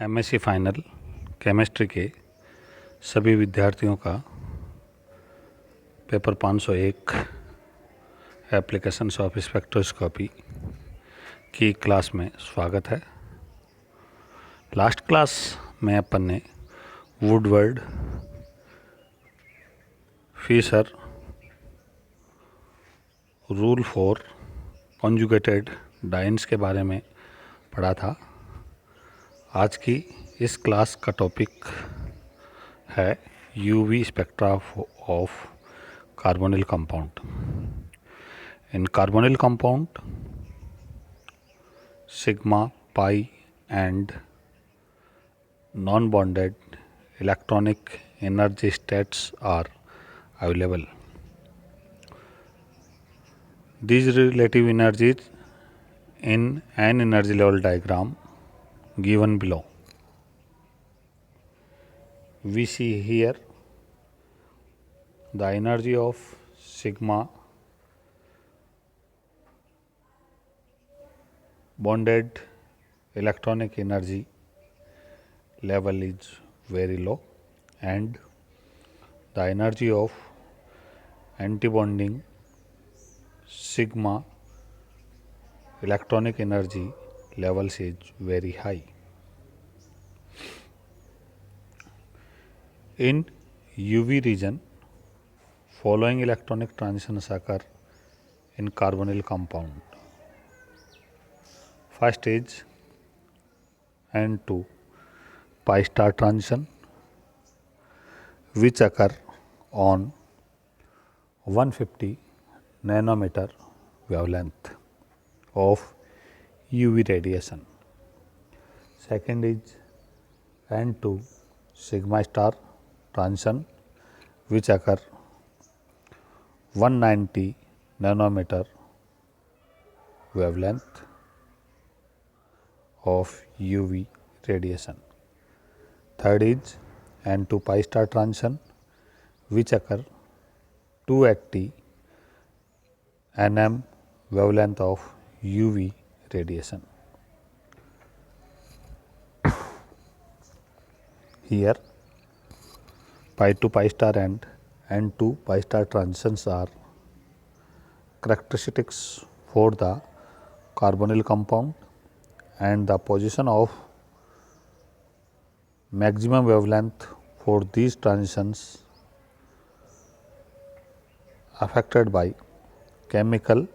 MSc final chemistry के सभी विद्यार्थियों का पेपर 501 एप्लीकेशंस ऑफ स्पेक्ट्रोस्कोपी की क्लास में स्वागत है। लास्ट क्लास में अपन ने Woodward, Fisher, rule for conjugated dienes के बारे में पढ़ा था। आज की इस क्लास का टॉपिक है UV spectra of carbonyl compound. In carbonyl compound sigma, pi and non-bonded electronic energy states are available. These relative energies in an energy level diagram given below. We see here the energy of sigma bonded electronic energy level is very low and the energy of antibonding sigma electronic energy levels is very high. In UV region, following electronic transitions occur in carbonyl compound. First is N2 pi star transition, which occur on 150 nanometer wavelength of UV radiation. Second is N2 sigma star transition, which occur 190 nanometer wavelength of UV radiation. Third is N2 pi star transition, which occur 280 nm wavelength of UV radiation. Here pi to pi star and N2 pi star transitions are characteristics for the carbonyl compound, and the position of maximum wavelength for these transitions affected by chemical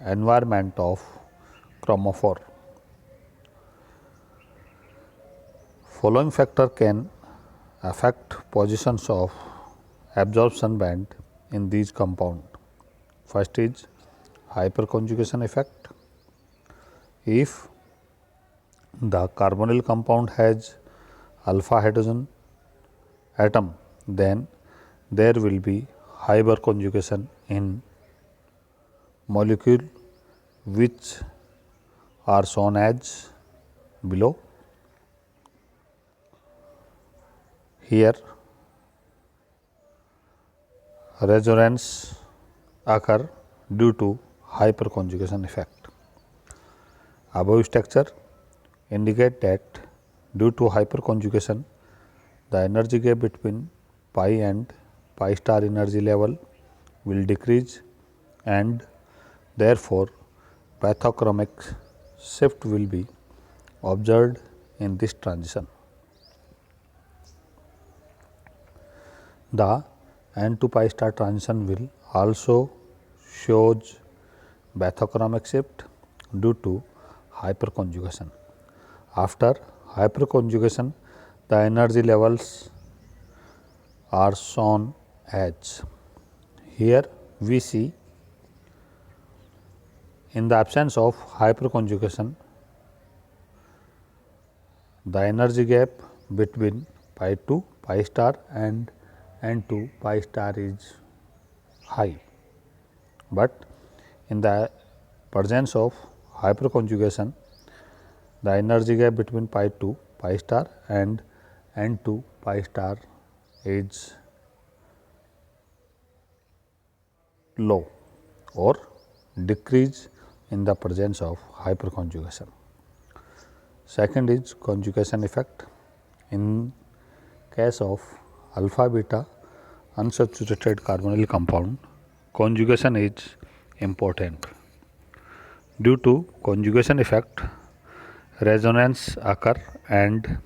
environment of chromophore. Following factor can affect positions of absorption band in these compound. First is hyperconjugation effect. If the carbonyl compound has alpha hydrogen atom, then there will be hyperconjugation in molecule which are shown as below. Here resonance occur due to hyperconjugation effect. Above structure indicate that due to hyperconjugation, the energy gap between pi and pi star energy level will decrease and therefore bathochromic shift will be observed in this transition. The N2 pi star transition will also shows bathochromic shift due to hyperconjugation. After hyperconjugation, the energy levels are shown as here we see in the absence of hyperconjugation, the energy gap between pi to pi star and N2 pi star is high, but in the presence of hyperconjugation, the energy gap between pi to pi star and N2 pi star is low or decrease in the presence of hyperconjugation. Second is conjugation effect. In case of alpha beta unsaturated carbonyl compound, conjugation is important. Due to conjugation effect, resonance occur and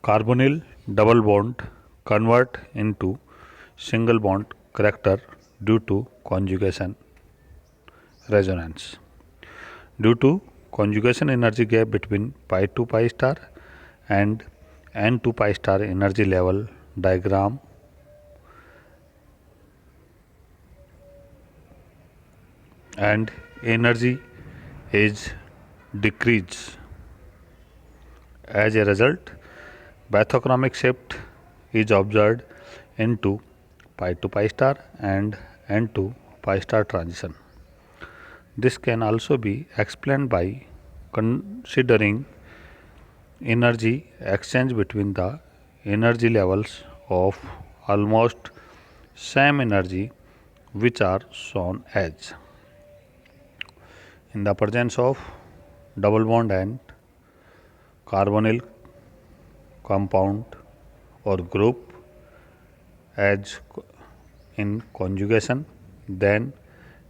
carbonyl double bond convert into single bond character due to conjugation resonance. Due to conjugation energy gap between pi to pi star and n to pi star energy level diagram and energy is decreased. As a result, bathochromic shift is observed into pi to pi star and n to pi star transition. This can also be explained by considering energy exchange between the energy levels of almost same energy, which are shown as in the presence of double bond and carbonyl compound or group as in conjugation, then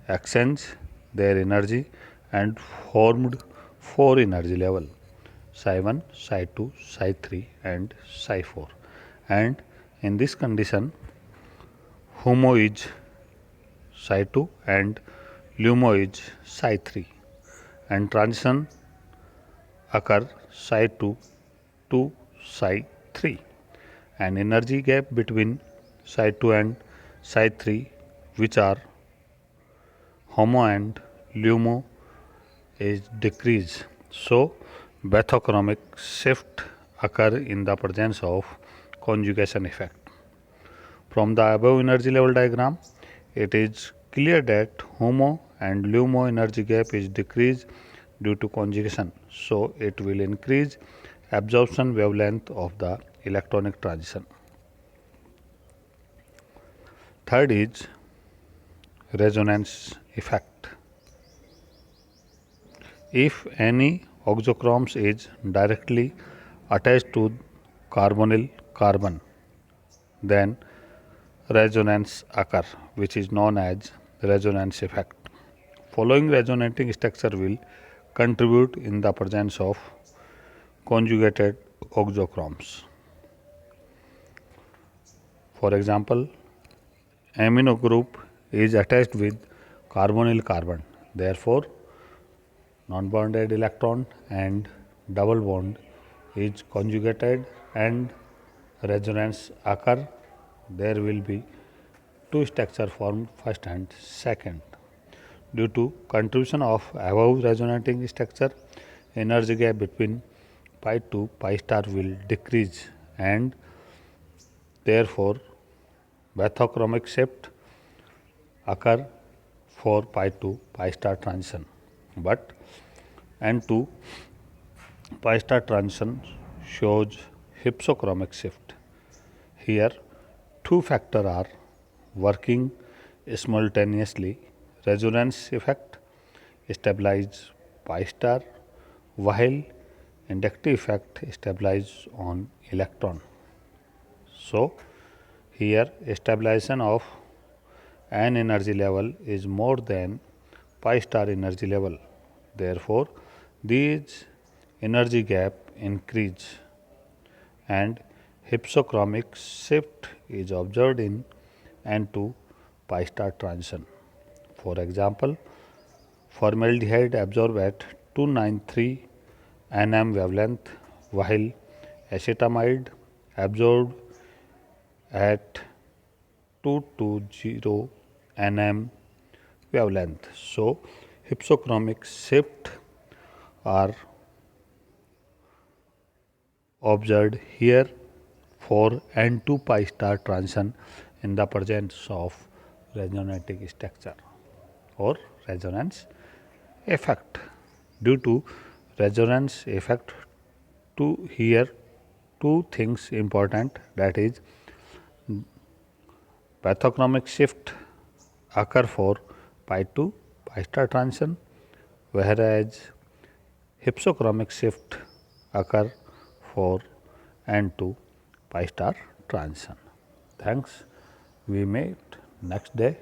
exchange their energy and formed four energy level psi 1, psi 2, psi 3 and psi 4, and in this condition HOMO is psi 2 and LUMO is psi 3 and transition occur psi 2 to psi 3, and energy gap between psi 2 and psi 3, which are HOMO and LUMO, is decreased. So, bathochromic shift occur in the presence of conjugation effect. From the above energy level diagram, it is clear that HOMO and LUMO energy gap is decreased due to conjugation. So, it will increase absorption wavelength of the electronic transition. Third is resonance effect. If any oxochromes is directly attached to carbonyl carbon, then resonance occur, which is known as resonance effect. Following resonating structure will contribute in the presence of conjugated oxochromes. For example, amino group is attached with carbonyl carbon. Therefore, non-bonded electron and double bond is conjugated and resonance occur. There will be two structure formed, first and second. Due to contribution of above resonating structure, energy gap between pi to pi star will decrease and therefore bathochromic shift occur for pi to pi star transition, but n to pi star transition shows hypsochromic shift. Here two factors are working simultaneously. Resonance effect stabilize pi star, while inductive effect stabilize on electron. So, here stabilization of n energy level is more than pi star energy level. Therefore, these energy gap increase and hypsochromic shift is observed in n to pi star transition. For example, formaldehyde absorbed at 293 nm wavelength, while acetamide absorbed at 220 nm wavelength. So, hypsochromic shift are observed here for n to pi star transition in the presence of resonating structure or resonance effect. Due to resonance effect, here two things important, that is bathochromic shift occur for pi to pi star transition, whereas hypsochromic shift occur for N to pi star transition. Thanks. We meet next day.